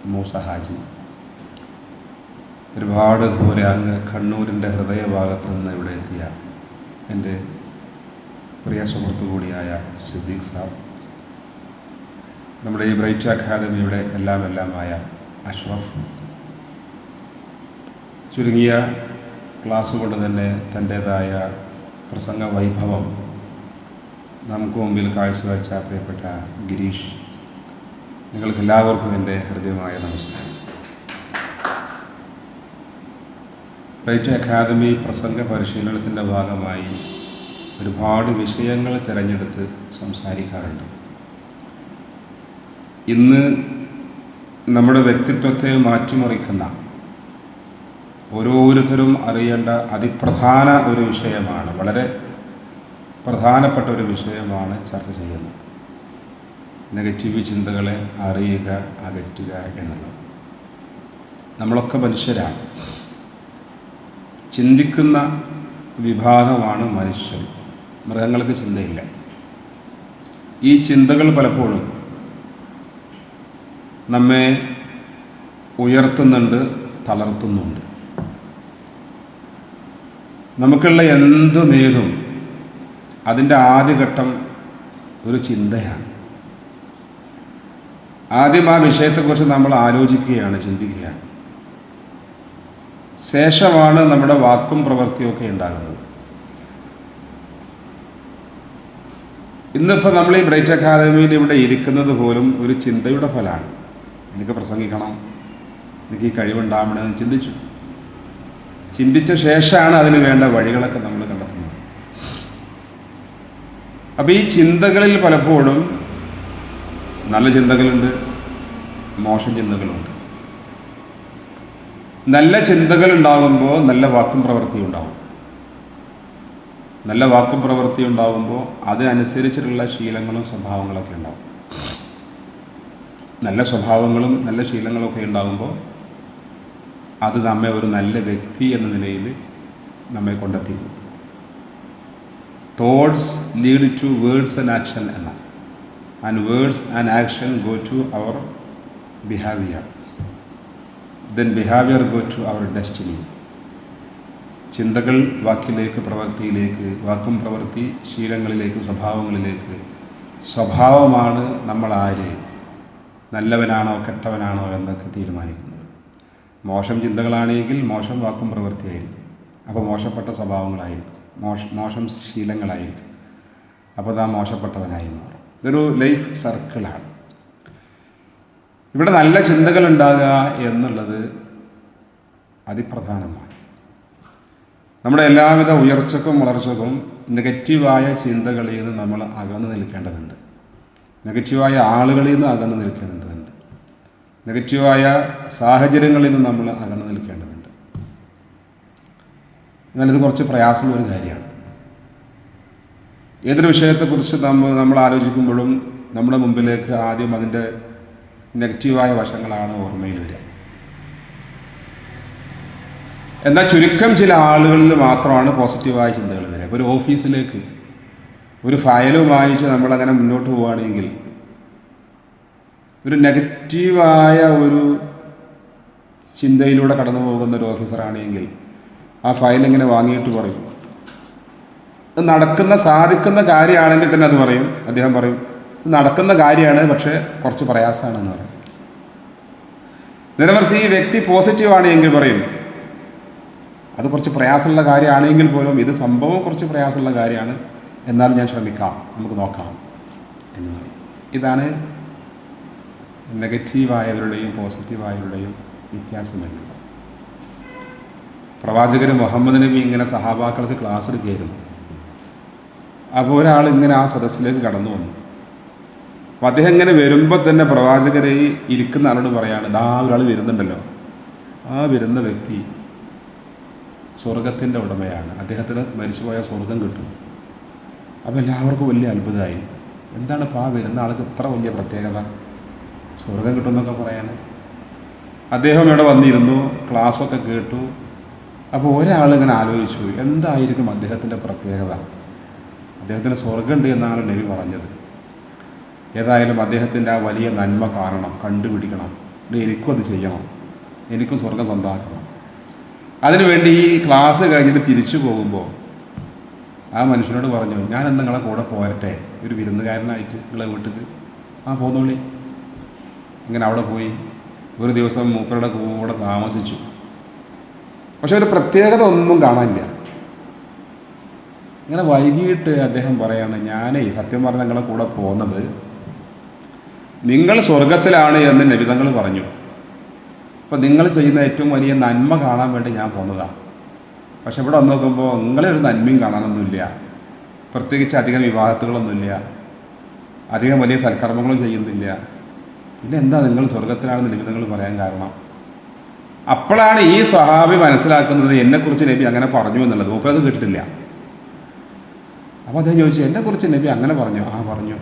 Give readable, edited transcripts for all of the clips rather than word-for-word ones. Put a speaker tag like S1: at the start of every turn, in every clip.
S1: മൂസ ഹാജി. ഒരുപാട് ദൂരെ അങ്ങ് കണ്ണൂരിൻ്റെ ഹൃദയഭാഗത്ത് നിന്ന് ഇവിടെ എത്തിയ എൻ്റെ പ്രിയ സുഹൃത്തു കൂടിയായ സിദ്ദീഖ് സാബ്, നമ്മുടെ ഈ ബ്രൈറ്റ് അക്കാദമിയുടെ എല്ലാമായ അഷ്റഫ്, ചുരുങ്ങിയ ക്ലാസ് കൊണ്ട് തന്നെ തൻ്റേതായ പ്രസംഗ വൈഭവം നമുക്ക് മുമ്പിൽ കാഴ്ചവെച്ച പ്രിയപ്പെട്ട ഗിരീഷ്, നിങ്ങൾക്കെല്ലാവർക്കും എൻ്റെ ഹൃദ്യമായ നമസ്കാരം. ബ്രൈറ്റ് അക്കാദമി പ്രസംഗ പരിശീലനത്തിൻ്റെ ഭാഗമായി ഒരുപാട് വിഷയങ്ങൾ തിരഞ്ഞെടുത്ത് സംസാരിക്കാറുണ്ട്. ഇന്ന് നമ്മുടെ വ്യക്തിത്വത്തെ മാറ്റിമറിക്കുന്ന, ഓരോരുത്തരും അറിയേണ്ട അതിപ്രധാന ഒരു വിഷയമാണ്, വളരെ പ്രധാനപ്പെട്ട ഒരു വിഷയമാണ് ചർച്ച ചെയ്യുന്നത്. നെഗറ്റീവ് ചിന്തകളെ അറിയുക, അകറ്റുക എന്നുള്ളത്. നമ്മളൊക്കെ മനുഷ്യരാണ്, ചിന്തിക്കുന്ന വിഭാഗമാണ് മനുഷ്യർ. മൃഗങ്ങൾക്ക് ചിന്തയില്ല. ഈ ചിന്തകൾ പലപ്പോഴും നമ്മെ ഉയർത്തുന്നുണ്ട്, തളർത്തുന്നുണ്ട്. നമുക്കുള്ള എന്തുമേതും അതിൻ്റെ ആദ്യഘട്ടം ഒരു ചിന്തയാണ്. ആദ്യം ആ വിഷയത്തെക്കുറിച്ച് നമ്മൾ ആലോചിക്കുകയാണ്, ചിന്തിക്കുകയാണ്. ശേഷമാണ് നമ്മുടെ വാക്കും പ്രവൃത്തിയൊക്കെ ഉണ്ടാകുന്നത്. ഇന്നിപ്പോൾ നമ്മൾ ഈ ബ്രൈറ്റ് അക്കാദമിയിൽ ഇവിടെ ഇരിക്കുന്നത് പോലും ഒരു ചിന്തയുടെ ഫലമാണ്. എനിക്ക് പ്രസംഗിക്കണം, എനിക്ക് ഈ കഴിവുണ്ടാവണമെന്ന് ചിന്തിച്ച ശേഷമാണ് അതിന് വേണ്ട വഴികളൊക്കെ നമ്മൾ കണ്ടെത്തുന്നത്. അപ്പോൾ ഈ ചിന്തകളിൽ പലപ്പോഴും നല്ല ചിന്തകളുണ്ട്, മോശം ചിന്തകളുണ്ട്. നല്ല ചിന്തകൾ ഉണ്ടാകുമ്പോൾ നല്ല വാക്കും പ്രവൃത്തിയും ഉണ്ടാവും. നല്ല വാക്കും പ്രവൃത്തിയും ഉണ്ടാകുമ്പോൾ അതിനനുസരിച്ചിട്ടുള്ള ശീലങ്ങളും സ്വഭാവങ്ങളൊക്കെ ഉണ്ടാവും. നല്ല സ്വഭാവങ്ങളും നല്ല ശീലങ്ങളൊക്കെ ഉണ്ടാകുമ്പോൾ അത് നമ്മെ ഒരു നല്ല വ്യക്തി എന്ന നിലയിൽ നമ്മെ കൊണ്ടെത്തിക്കും. Thoughts lead to words and action എന്ന, and words and action go to our behaviour, then behaviour go to our destiny. ചിന്തകൾ വാക്കിലേക്ക്, പ്രവൃത്തിയിലേക്ക്, വാക്കും പ്രവൃത്തി ശീലങ്ങളിലേക്ക്, സ്വഭാവങ്ങളിലേക്ക്. സ്വഭാവമാണ് നമ്മൾ ആര്, നല്ലവനാണോ കെട്ടവനാണോ എന്നൊക്കെ തീരുമാനിക്കുന്നത്. മോശം ചിന്തകളാണെങ്കിൽ മോശം വാക്കും പ്രവൃത്തിയായിരിക്കും, അപ്പോൾ മോശപ്പെട്ട സ്വഭാവങ്ങളായിരിക്കും, മോശം ശീലങ്ങളായിരിക്കും, അപ്പോൾ അത് മോശപ്പെട്ടവനായി മാറും. ഇതൊരു ലൈഫ് സർക്കിളാണ്. ഇവിടെ നല്ല ചിന്തകൾ ഉണ്ടാകുക എന്നുള്ളത് അതിപ്രധാനമാണ്. നമ്മുടെ എല്ലാവിധ ഉയർച്ചക്കും വളർച്ചക്കും നെഗറ്റീവായ ചിന്തകളിൽ നിന്ന് നമ്മൾ അകന്നു നിൽക്കേണ്ടതുണ്ട്. നെഗറ്റീവായ ആളുകളിൽ നിന്ന് അകന്നു നിൽക്കേണ്ടതുണ്ട്. നെഗറ്റീവായ സാഹചര്യങ്ങളിൽ നിന്ന് നമ്മൾ അകന്നു നിൽക്കേണ്ടതുണ്ട്. എന്നാൽ ഇത് കുറച്ച് പ്രയാസമുള്ള ഒരു കാര്യമാണ്. ഏതൊരു വിഷയത്തെക്കുറിച്ച് നമ്മൾ ആലോചിക്കുമ്പോഴും നമ്മുടെ മുമ്പിലേക്ക് ആദ്യം അതിൻ്റെ നെഗറ്റീവായ വശങ്ങളാണ് ഓർമ്മയിൽ വരിക. എന്നാൽ ചുരുക്കം ചില ആളുകളിൽ മാത്രമാണ് പോസിറ്റീവായ ചിന്തകൾ വരിക. ഇപ്പോൾ ഒരു ഓഫീസിലേക്ക് ഒരു ഫയലും വായിച്ച് നമ്മളങ്ങനെ മുന്നോട്ട് പോവുകയാണെങ്കിൽ, ഒരു നെഗറ്റീവായ ഒരു ചിന്തയിലൂടെ കടന്നു പോകുന്ന ഒരു ഓഫീസറാണെങ്കിൽ ആ ഫയൽ ഇങ്ങനെ വാങ്ങിയിട്ട് പറയും, അത് സാധിക്കുന്ന കാര്യമാണെങ്കിൽ തന്നെ അത് പറയും. അദ്ദേഹം പറയും ഇത് നടക്കുന്ന കാര്യമാണ്, പക്ഷേ കുറച്ച് പ്രയാസമാണെന്ന് പറയും. നേരെമറിച്ച് ഈ വ്യക്തി പോസിറ്റീവാണ് എങ്കിൽ പറയും അത് കുറച്ച് പ്രയാസമുള്ള കാര്യമാണെങ്കിൽ പോലും ഇത് സംഭവം കുറച്ച് പ്രയാസമുള്ള കാര്യമാണ്, എന്നാലും ഞാൻ ശ്രമിക്കാം, നമുക്ക് നോക്കാം എന്ന് പറയും. ഇതാണ് നെഗറ്റീവായവരുടെയും പോസിറ്റീവായവരുടെയും വ്യത്യാസം എന്നുള്ളത്. പ്രവാചകൻ മുഹമ്മദ് നബി ഇങ്ങനെ സഹാബാക്കൾക്ക് ക്ലാസ് എടുക്കുകയായിരുന്നു. അപ്പോൾ ഒരാൾ ഇങ്ങനെ ആ സദസ്സിലേക്ക് കടന്നു വന്നു. അപ്പോൾ അദ്ദേഹം ഇങ്ങനെ വരുമ്പോൾ തന്നെ പ്രവാചകരെ ഇരിക്കുന്ന ആളോട് പറയാണ്, ദാ ഒരാൾ വരുന്നുണ്ടല്ലോ, ആ വരുന്ന വ്യക്തി സ്വർഗത്തിൻ്റെ ഉടമയാണ്, അദ്ദേഹത്തിന് മരിച്ചുപോയ സ്വർഗം കിട്ടും. അപ്പോൾ എല്ലാവർക്കും വലിയ അത്ഭുതമായി. എന്താണ് ഇപ്പോൾ ആ വരുന്ന ആൾക്ക് ഇത്ര വലിയ പ്രത്യേകത, സ്വർഗം കിട്ടുമെന്നൊക്കെ പറയാണ്. അദ്ദേഹം ഇവിടെ വന്നിരുന്നു, ക്ലാസ്സൊക്കെ കേട്ടു. അപ്പോൾ ഒരാളിങ്ങനെ ആലോചിച്ചു, എന്തായിരിക്കും അദ്ദേഹത്തിൻ്റെ പ്രത്യേകത, അദ്ദേഹത്തിന് സ്വർഗമുണ്ട് എന്നാണ് നബി പറഞ്ഞത്. ഏതായാലും അദ്ദേഹത്തിൻ്റെ ആ വലിയ നന്മ കാണണം, കണ്ടുപിടിക്കണം എനിക്കും അത് ചെയ്യണം, എനിക്കും സ്വർഗം സ്വന്തമാക്കണം. അതിനുവേണ്ടി ഈ ക്ലാസ് കഴിഞ്ഞിട്ട് തിരിച്ചു പോകുമ്പോൾ ആ മനുഷ്യനോട് പറഞ്ഞു, ഞാൻ നിങ്ങളെ കൂടെ പോരട്ടെ ഒരു വിരുന്നുകാരനായിട്ട് നിങ്ങളെ വീട്ടിൽ? ആ പോന്നോളി. അങ്ങനെ അവിടെ പോയി ഒരു ദിവസം മൂപ്പരുടെ കൂടെ താമസിച്ചു. പക്ഷെ ഒരു പ്രത്യേകത ഒന്നും കാണാനില്ല. ഇങ്ങനെ വൈകിട്ട് അദ്ദേഹം പറയാണ്, ഞാനേ സത്യം പറഞ്ഞ നിങ്ങളെ കൂടെ പോകുന്നത് നിങ്ങൾ സ്വർഗത്തിലാണ് എന്ന് നബി തങ്ങൾ പറഞ്ഞു. അപ്പോൾ നിങ്ങൾ ചെയ്യുന്ന ഏറ്റവും വലിയ നന്മ കാണാൻ വേണ്ടി ഞാൻ പോകുന്നതാണ്. പക്ഷെ ഇവിടെ വന്ന് നോക്കുമ്പോൾ നിങ്ങളെ ഒരു നന്മയും കാണാനൊന്നുമില്ല, പ്രത്യേകിച്ച് അധികം വിവാഹത്തുകളൊന്നുമില്ല, അധികം വലിയ സൽക്കർമ്മങ്ങളും ചെയ്യുന്നില്ല. പിന്നെ എന്താ നിങ്ങൾ സ്വർഗത്തിലാണെന്ന് നബി തങ്ങൾ പറയാൻ കാരണം? അപ്പോഴാണ് ഈ സ്വഹാബി മനസ്സിലാക്കുന്നത് എന്നെക്കുറിച്ച് നബി അങ്ങനെ പറഞ്ഞു എന്നുള്ളത്. മൂപ്പരത് കേട്ടിട്ടില്ല. അപ്പോൾ അദ്ദേഹം ചോദിച്ചു, എന്നെക്കുറിച്ച് നബി അങ്ങനെ പറഞ്ഞു? ആ പറഞ്ഞു.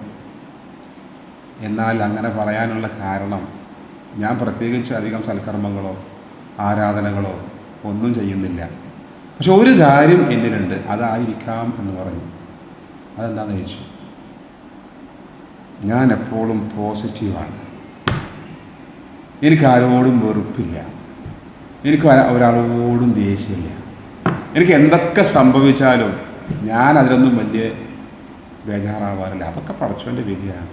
S1: എന്നാൽ അങ്ങനെ പറയാനുള്ള കാരണം ഞാൻ പ്രത്യേകിച്ച് അധികം സൽക്കർമ്മങ്ങളോ ആരാധനകളോ ഒന്നും ചെയ്യുന്നില്ല. പക്ഷെ ഒരു കാര്യം എന്നിലുണ്ട്, അതായിരിക്കാം എന്ന് പറഞ്ഞു. അതെന്താണെന്ന് ചോദിച്ചു. ഞാൻ എപ്പോഴും പോസിറ്റീവാണ്. എനിക്ക് ആരോടും വെറുപ്പില്ല, എനിക്ക് ഒരാളോടും ദേഷ്യമില്ല. എനിക്ക് എന്തൊക്കെ സംഭവിച്ചാലും ഞാൻ അതിലൊന്നും വലിയ ബേജാറാവാറില്ല. അതൊക്കെ പടച്ചവൻ്റെ വിധിയാണ്.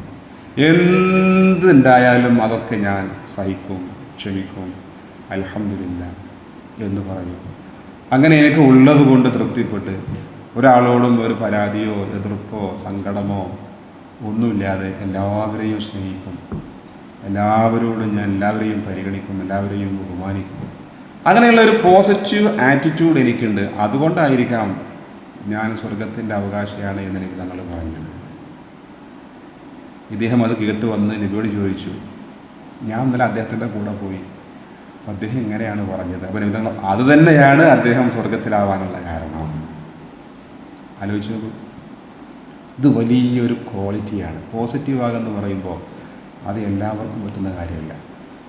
S1: എന്തുണ്ടായാലും അതൊക്കെ ഞാൻ സഹിക്കും, ക്ഷമിക്കും, അൽഹംദുലില്ലാഹ് എന്ന് പറഞ്ഞു. അങ്ങനെ എനിക്ക് ഉള്ളത് കൊണ്ട് തൃപ്തിപ്പെട്ട് ഒരാളോടും ഒരു പരാതിയോ എതിർപ്പോ സങ്കടമോ ഒന്നുമില്ലാതെ എല്ലാവരെയും സ്നേഹിക്കും, എല്ലാവരോടും ഞാൻ എല്ലാവരെയും പരിഗണിക്കും, എല്ലാവരെയും ബഹുമാനിക്കും. അങ്ങനെയുള്ള ഒരു പോസിറ്റീവ് ആറ്റിറ്റ്യൂഡ് എനിക്കുണ്ട്. അതുകൊണ്ടായിരിക്കാം ഞാൻ സ്വർഗത്തിൻ്റെ അവകാശിയാണ് എന്ന് നബി തങ്ങൾ പറഞ്ഞത്. ഇദ്ദേഹം അത് കേട്ട് വന്ന് നബിയോട് ചോദിച്ചു, ഞാൻ ഇന്നലെ അദ്ദേഹത്തിൻ്റെ കൂടെ പോയി, അപ്പം അദ്ദേഹം ഇങ്ങനെയാണ് പറഞ്ഞത്. അപ്പോൾ നബി തങ്ങൾ അത് തന്നെയാണ് അദ്ദേഹം സ്വർഗത്തിലാവാനുള്ള കാരണം. ആലോചിച്ച് നോക്കൂ, ഇത് വലിയൊരു ക്വാളിറ്റിയാണ്. പോസിറ്റീവ് ആകുമെന്ന് പറയുമ്പോൾ അത് എല്ലാവർക്കും പറ്റുന്ന കാര്യമല്ല.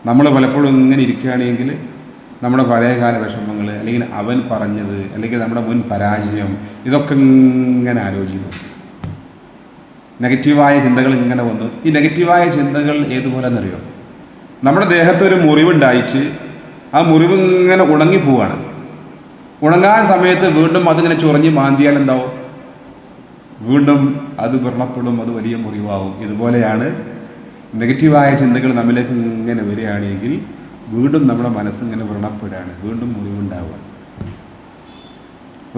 S1: നമ്മൾ പലപ്പോഴും ഇങ്ങനെ ഇരിക്കുകയാണെങ്കിൽ നമ്മുടെ പഴയകാല വിഷമങ്ങൾ, അല്ലെങ്കിൽ അവൻ പറഞ്ഞത്, അല്ലെങ്കിൽ നമ്മുടെ മുൻ പരാജയം, ഇതൊക്കെ ഇങ്ങനെ ആലോചിക്കും. നെഗറ്റീവായ ചിന്തകൾ ഇങ്ങനെ വന്നു. ഈ നെഗറ്റീവായ ചിന്തകൾ ഏതുപോലെ എന്നറിയോ? നമ്മുടെ ദേഹത്തൊരു മുറിവുണ്ടായിട്ട് ആ മുറിവ് ഇങ്ങനെ ഉണങ്ങിപ്പോവാണ്. ഉണങ്ങാൻ സമയത്ത് വീണ്ടും അതിങ്ങനെ ചൊറിഞ്ഞ് മാന്തിയാൽ എന്താവും? വീണ്ടും അത് വ്രണപ്പെടും, അത് വലിയ മുറിവാകും. ഇതുപോലെയാണ് നെഗറ്റീവായ ചിന്തകൾ നമ്മിലേക്ക് ഇങ്ങനെ വരികയാണെങ്കിൽ വീണ്ടും നമ്മുടെ മനസ്സിങ്ങനെ വ്രണപ്പെടുകയാണ്, വീണ്ടും മുറിവുണ്ടാവുക.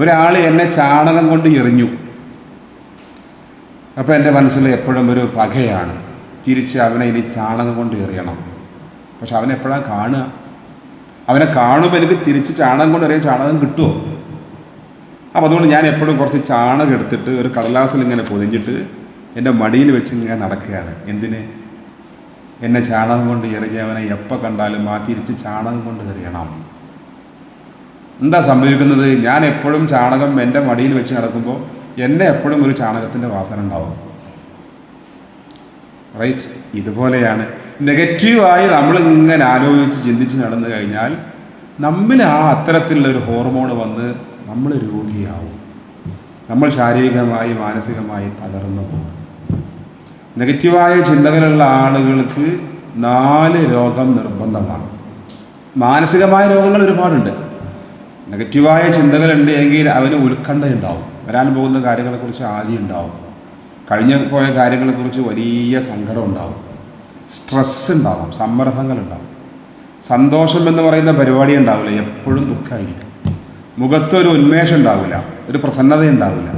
S1: ഒരാൾ എന്നെ ചാണകം കൊണ്ട് എറിഞ്ഞു, അപ്പോൾ എൻ്റെ മനസ്സിൽ എപ്പോഴും ഒരു പകയാണ്, തിരിച്ച് അവനെ ഇനി ചാണകം കൊണ്ട് എറിയണം. പക്ഷെ അവനെപ്പോഴാണ് കാണുക? അവനെ കാണുമ്പോൾ എനിക്ക് തിരിച്ച് ചാണകം കൊണ്ട് എറിയാൻ ചാണകം കിട്ടുമോ? അപ്പോൾ അതുകൊണ്ട് ഞാൻ എപ്പോഴും കുറച്ച് ചാണകം എടുത്തിട്ട് ഒരു കടലാസിൽ ഇങ്ങനെ പൊതിഞ്ഞിട്ട് എൻ്റെ മടിയിൽ വെച്ച് ഇങ്ങനെ നടക്കുകയാണ്. എന്തിന്? എന്നെ ചാണകം കൊണ്ട് എറിഞ്ഞവനെ എപ്പോൾ കണ്ടാലും ആ തിരിച്ച് ചാണകം കൊണ്ട് എറിയണം. എന്താ സംഭവിക്കുന്നത്? ഞാൻ എപ്പോഴും ചാണകം എൻ്റെ മടിയിൽ വെച്ച് നടക്കുമ്പോൾ എന്നെ എപ്പോഴും ഒരു ചാണകത്തിൻ്റെ വാസന ഉണ്ടാവും. റൈറ്റ്? ഇതുപോലെയാണ് നെഗറ്റീവായി നമ്മളിങ്ങനെ ആലോചിച്ച് ചിന്തിച്ച് നടന്നു കഴിഞ്ഞാൽ നമ്മിൽ ആ അത്തരത്തിലുള്ളൊരു ഹോർമോൺ വന്ന് നമ്മൾ രോഗിയാവും. നമ്മൾ ശാരീരികമായി മാനസികമായി തകർന്നു പോകും. നെഗറ്റീവായ ചിന്തകളുള്ള ആളുകൾക്ക് 4 രോഗം നിർബന്ധമാണ്. മാനസികമായ രോഗങ്ങൾ ഒരുപാടുണ്ട്. നെഗറ്റീവായ ചിന്തകളുണ്ട് എങ്കിൽ അവന് ഉത്കണ്ഠയുണ്ടാവും, വരാൻ പോകുന്ന കാര്യങ്ങളെക്കുറിച്ച് ആദ്യം ഉണ്ടാവും, കഴിഞ്ഞു പോയ കാര്യങ്ങളെക്കുറിച്ച് വലിയ സങ്കടം ഉണ്ടാവും, സ്ട്രെസ് ഉണ്ടാവും, സമ്മർദ്ദങ്ങളുണ്ടാവും. സന്തോഷം എന്ന് പറയുന്ന പരിപാടി ഉണ്ടാവില്ല, എപ്പോഴും ദുഃഖമായിരിക്കും. മുഖത്തൊരു ഉന്മേഷം ഉണ്ടാവില്ല, ഒരു പ്രസന്നത ഉണ്ടാവില്ല.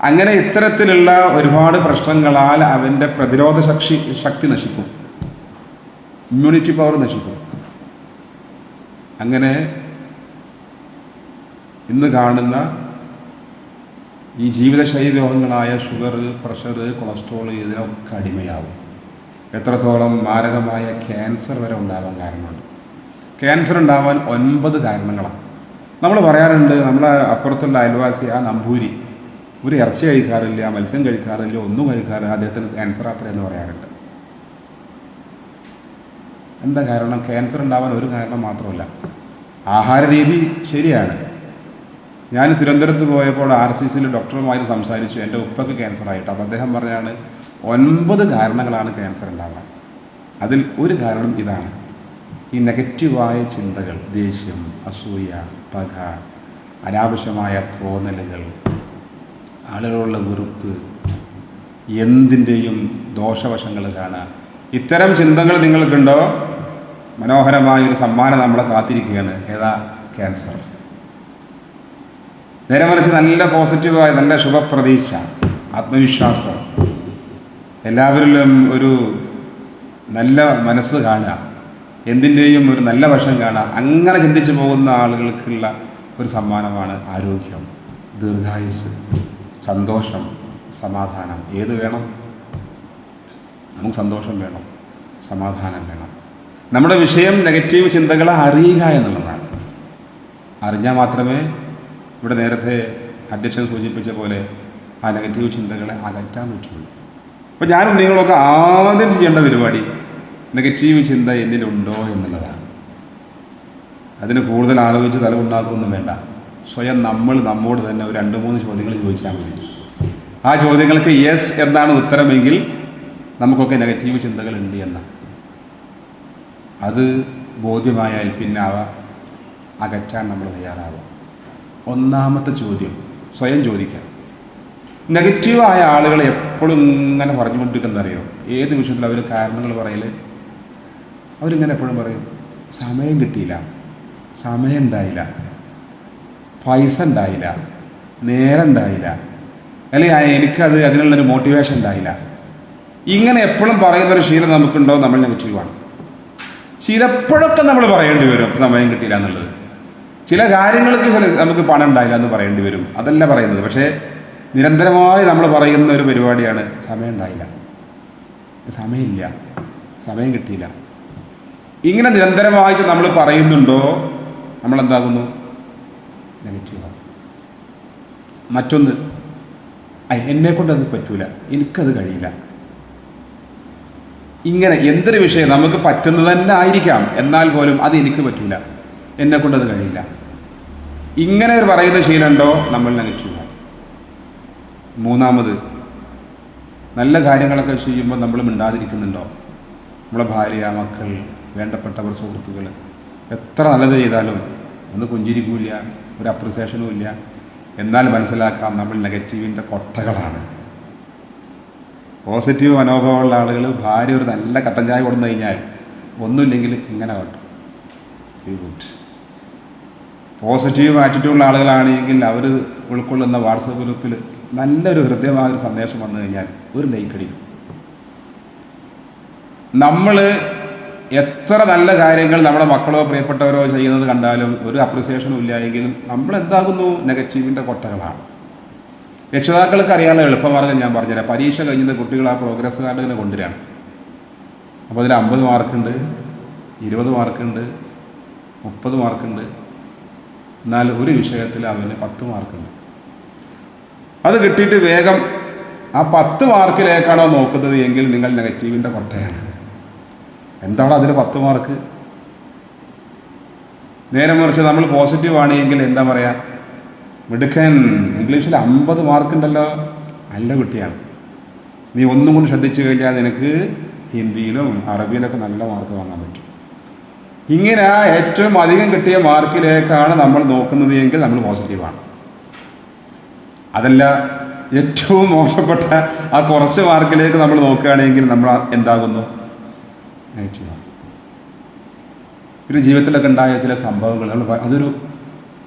S1: അങ്ങനെ ഇത്തരത്തിലുള്ള ഒരുപാട് പ്രശ്നങ്ങളാൽ അവൻ്റെ പ്രതിരോധ ശക്തി നശിക്കും, ഇമ്മ്യൂണിറ്റി പവർ നശിക്കും. അങ്ങനെ ഇന്ന് കാണുന്ന ഈ ജീവിതശൈലി രോഗങ്ങളായ ഷുഗർ, പ്രഷർ, കൊളസ്ട്രോൾ ഇതിനൊക്കെ അടിമയാവും. എത്രത്തോളം മാരകമായ ക്യാൻസർ വരെ ഉണ്ടാകാൻ കാരണമുണ്ട്. ക്യാൻസർ ഉണ്ടാവാൻ 9 കാരണങ്ങളാണ്. നമ്മൾ പറയാറുണ്ട്, നമ്മളെ അപ്പുറത്തുള്ള അയൽവാസി ആ നമ്പൂരി ഒരു ഇറച്ചി കഴിക്കാറില്ല, മത്സ്യം കഴിക്കാറില്ല, ഒന്നും കഴിക്കാറില്ല, അദ്ദേഹത്തിന് ക്യാൻസർ അത്ര എന്ന് പറയാറുണ്ട്. എന്താ കാരണം? ക്യാൻസർ ഉണ്ടാവാൻ ഒരു കാരണം മാത്രമല്ല, ആഹാര രീതി ശരിയാണ്. ഞാൻ തിരുവനന്തപുരത്ത് പോയപ്പോൾ RCCയിൽ ഡോക്ടറുമായി സംസാരിച്ചു. എൻ്റെ ഉപ്പക്ക് ക്യാൻസർ ആയിട്ട്. അപ്പോൾ അദ്ദേഹം പറഞ്ഞാണ് 9 കാരണങ്ങളാണ് ക്യാൻസർ ഉണ്ടാവാൻ. അതിൽ ഒരു കാരണം ഇതാണ്. ഈ നെഗറ്റീവായ ചിന്തകൾ, ദേഷ്യം, അസൂയ, പക, അനാവശ്യമായ തോന്നലുകൾ, ആളുകളുള്ള വെറുപ്പ്, എന്തിൻ്റെയും ദോഷവശങ്ങൾ കാണുക, ഇത്തരം ചിന്തകൾ നിങ്ങൾക്കുണ്ടോ, മനോഹരമായൊരു സമ്മാനം നമ്മളെ കാത്തിരിക്കുകയാണ്. ഏതാ? ക്യാൻസർ. നേരെ മറിച്ച് നല്ല പോസിറ്റീവായ, നല്ല ശുഭപ്രതീക്ഷ, ആത്മവിശ്വാസം, എല്ലാവരിലും ഒരു നല്ല മനസ്സ് കാണുക, എന്തിൻ്റെയും ഒരു നല്ല വശം കാണുക, അങ്ങനെ ചിന്തിച്ചു പോകുന്ന ആളുകൾക്കുള്ള ഒരു സമ്മാനമാണ് ആരോഗ്യം, ദീർഘായുസ്, സന്തോഷം, സമാധാനം. ഏത് വേണം? നമുക്ക് സന്തോഷം വേണം, സമാധാനം വേണം. നമ്മുടെ വിഷയം നെഗറ്റീവ് ചിന്തകളെ അറിയുക എന്നുള്ളതാണ്. അറിഞ്ഞാൽ മാത്രമേ ഇവിടെ നേരത്തെ അധ്യക്ഷൻ സൂചിപ്പിച്ച പോലെ ആ നെഗറ്റീവ് ചിന്തകളെ അകറ്റാൻ പറ്റുള്ളൂ. അപ്പോൾ ഞാനും നിങ്ങളൊക്കെ ആദ്യം ചെയ്യേണ്ട പരിപാടി നെഗറ്റീവ് ചിന്ത എന്നിലുണ്ടോ എന്നുള്ളതാണ്. അതിന് കൂടുതൽ ആലോചിച്ച് തല ഉണ്ടാക്കുകയൊന്നും വേണ്ട. സ്വയം നമ്മോട് തന്നെ ഒരു 2-3 ചോദ്യങ്ങൾ ചോദിച്ചാൽ മതി. ആ ചോദ്യങ്ങൾക്ക് യെസ് എന്നാണ് ഉത്തരമെങ്കിൽ നമുക്കൊക്കെ നെഗറ്റീവ് ചിന്തകൾ ഉണ്ട് എന്ന അത് ബോധ്യമായാൽ പിന്നെ അവ അകറ്റാൻ നമ്മൾ തയ്യാറാവും. ഒന്നാമത്തെ ചോദ്യം സ്വയം ചോദിക്കാം. നെഗറ്റീവായ ആളുകൾ എപ്പോഴും ഇങ്ങനെ പറഞ്ഞുകൊണ്ടിരിക്കുന്നറിയോ? ഏത് വിഷയത്തിൽ അവർ കാരണങ്ങൾ പറയൽ? അവരിങ്ങനെ എപ്പോഴും പറയും, സമയം കിട്ടിയില്ല, സമയം ഉണ്ടായില്ല, പൈസ ഉണ്ടായില്ല, നേരം ഉണ്ടായില്ല, അല്ലെങ്കിൽ എനിക്കത് അതിനുള്ളൊരു മോട്ടിവേഷൻ ഉണ്ടായില്ല. ഇങ്ങനെ എപ്പോഴും പറയുന്നൊരു ശീലം നമുക്കുണ്ടോ? നമ്മൾ നെഗറ്റീവാണ്. ചിലപ്പോഴൊക്കെ നമ്മൾ പറയേണ്ടി വരും സമയം കിട്ടിയില്ല എന്നുള്ളത്. ചില കാര്യങ്ങൾക്ക് നമുക്ക് പണം ഉണ്ടായില്ല എന്ന് പറയേണ്ടി വരും, അതല്ല പറയുന്നത്. പക്ഷേ നിരന്തരമായി നമ്മൾ പറയുന്ന ഒരു പരിപാടിയാണ് സമയം ഉണ്ടായില്ല, സമയമില്ല, സമയം കിട്ടിയില്ല. ഇങ്ങനെ നിരന്തരമായിട്ട് നമ്മൾ പറയുന്നുണ്ടോ, നമ്മളെന്താകുന്നു? നെഗറ്റീവാണ്. മറ്റൊന്ന്, എന്നെക്കൊണ്ടത് പറ്റൂല, എനിക്കത് കഴിയില്ല. ഇങ്ങനെ എന്തൊരു വിഷയം നമുക്ക് പറ്റുന്നത് തന്നെ ആയിരിക്കാം, എന്നാൽ പോലും അത് എനിക്ക് പറ്റൂല, എന്നെക്കൊണ്ടത് കഴിയില്ല. ഇങ്ങനെ ഒരു പറയുന്ന ശീലമുണ്ടോ, നമ്മൾ നെഗറ്റീവാണ്. മൂന്നാമത്, നല്ല കാര്യങ്ങളൊക്കെ ചെയ്യുമ്പോൾ നമ്മൾ മിണ്ടാതിരിക്കുന്നുണ്ടോ? നമ്മളെ ഭാര്യ, മക്കൾ, വേണ്ടപ്പെട്ടവർ, സുഹൃത്തുക്കൾ എത്ര നല്ലത് ചെയ്താലും ഒന്ന് പുഞ്ചിരിക്കൂല്ല, ഒരു അപ്രിസിയേഷനും ഇല്ല. എന്നാൽ മനസ്സിലാക്കാം നമ്മൾ നെഗറ്റീവിൻ്റെ കൊട്ടകളാണ്. പോസിറ്റീവ് മനോഭാവമുള്ള ആളുകൾ ഭാര്യ ഒരു നല്ല കട്ടൻ ചായ കൊടുത്തു കഴിഞ്ഞാൽ ഒന്നുമില്ലെങ്കിൽ ഇങ്ങനെ കട്ടും, വെരി ഗുഡ്. പോസിറ്റീവ് ആറ്റിറ്റ്യൂഡുള്ള ആളുകളാണെങ്കിൽ അവർ ഉൾക്കൊള്ളുന്ന വാട്സപ്പ് ഗ്രൂപ്പിൽ നല്ലൊരു ഹൃദ്യമായൊരു സന്ദേശം വന്നു കഴിഞ്ഞാൽ ഒരു ലൈക്ക് അടിക്കും. നമ്മൾ എത്ര നല്ല കാര്യങ്ങൾ നമ്മുടെ മക്കളോ പ്രിയപ്പെട്ടവരോ ചെയ്യുന്നത് കണ്ടാലും ഒരു അപ്രിസിയേഷനും ഇല്ല എങ്കിലും നമ്മൾ എന്താകുന്നു? നെഗറ്റീവിൻ്റെ കൊട്ടകളാണ്. രക്ഷിതാക്കൾക്ക് അറിയാനുള്ള എളുപ്പമാർഗ്ഗം ഞാൻ പറഞ്ഞുതരാം. പരീക്ഷ കഴിഞ്ഞിട്ട് കുട്ടികൾ ആ പ്രോഗ്രസ് കാർഡ് ഇങ്ങനെ കൊണ്ടുവരികയാണ്. അപ്പോൾ അതിൽ 50 മാർക്കുണ്ട്, 20 മാർക്കുണ്ട്, 30 മാർക്കുണ്ട്. എന്നാൽ ഒരു വിഷയത്തിൽ അവന് 10 മാർക്കുണ്ട്. അത് കിട്ടിയിട്ട് വേഗം ആ 10 മാർക്കിലേക്കാണോ നോക്കുന്നത് എങ്കിൽ നിങ്ങൾ നെഗറ്റീവിൻ്റെ കൊട്ടയാണ്. എന്താണ് അതിൽ 10 മാർക്ക്? നേരെ മറിച്ച് നമ്മൾ പോസിറ്റീവ് ആണ് എങ്കിൽ എന്താ പറയുക? മിടുക്കൻ, ഇംഗ്ലീഷിൽ 50 മാർക്കുണ്ടല്ലോ, നല്ല കുട്ടിയാണ്, നീ ഒന്നും കൂടി ശ്രദ്ധിച്ചു കഴിഞ്ഞാൽ നിനക്ക് ഹിന്ദിയിലും അറബിയിലൊക്കെ നല്ല മാർക്ക് വാങ്ങാൻ പറ്റും. ഇങ്ങനെ ഏറ്റവും അധികം കിട്ടിയ മാർക്കിലേക്കാണ് നമ്മൾ നോക്കുന്നത് എങ്കിൽ നമ്മൾ പോസിറ്റീവാണ്. അതല്ല, ഏറ്റവും മോശപ്പെട്ട ആ കുറച്ച് മാർക്കിലേക്ക് നമ്മൾ നോക്കുകയാണെങ്കിൽ നമ്മൾ എന്താകുന്നു? നെഗറ്റീവാണ്. ഒരു ജീവിതത്തിലൊക്കെ ഉണ്ടായ ചില സംഭവങ്ങൾ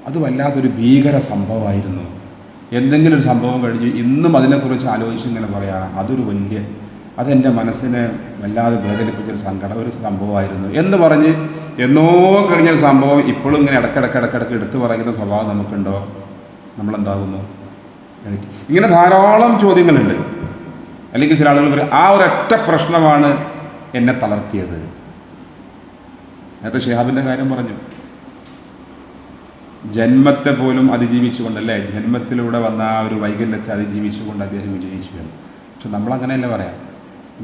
S1: അത് വല്ലാത്തൊരു ഭീകര സംഭവമായിരുന്നു. എന്തെങ്കിലും ഒരു സംഭവം കഴിഞ്ഞ് ഇന്നും അതിനെക്കുറിച്ച് ആലോചിച്ച് ഇങ്ങനെ പറയുകയാണ്, അതെൻ്റെ മനസ്സിനെ വല്ലാതെ വേദനിപ്പിച്ചൊരു ഒരു സംഭവമായിരുന്നു എന്ന് പറഞ്ഞ് എന്നോ കഴിഞ്ഞൊരു സംഭവം ഇപ്പോഴും ഇങ്ങനെ ഇടയ്ക്കിടയ്ക്ക് എടുത്തു പറയുന്ന സ്വഭാവം നമുക്കുണ്ടോ? നമ്മളെന്താകുന്നു? ഇങ്ങനെ ധാരാളം ചോദ്യങ്ങളുണ്ട്. അല്ലെങ്കിൽ ചില ആളുകൾ പറയും, ആ ഒരൊറ്റ പ്രശ്നമാണ് എന്നെ തളർത്തിയത്. നേരത്തെ ഷിഹാബിൻ്റെ കാര്യം പറഞ്ഞു, ജന്മത്തെ പോലും അതിജീവിച്ചുകൊണ്ടല്ലേ, ജന്മത്തിലൂടെ വന്ന ആ ഒരു വൈകല്യത്തെ അതിജീവിച്ചുകൊണ്ട് അദ്ദേഹം വിജയിച്ചു എന്ന്. പക്ഷെ നമ്മളങ്ങനെയല്ല പറയാം.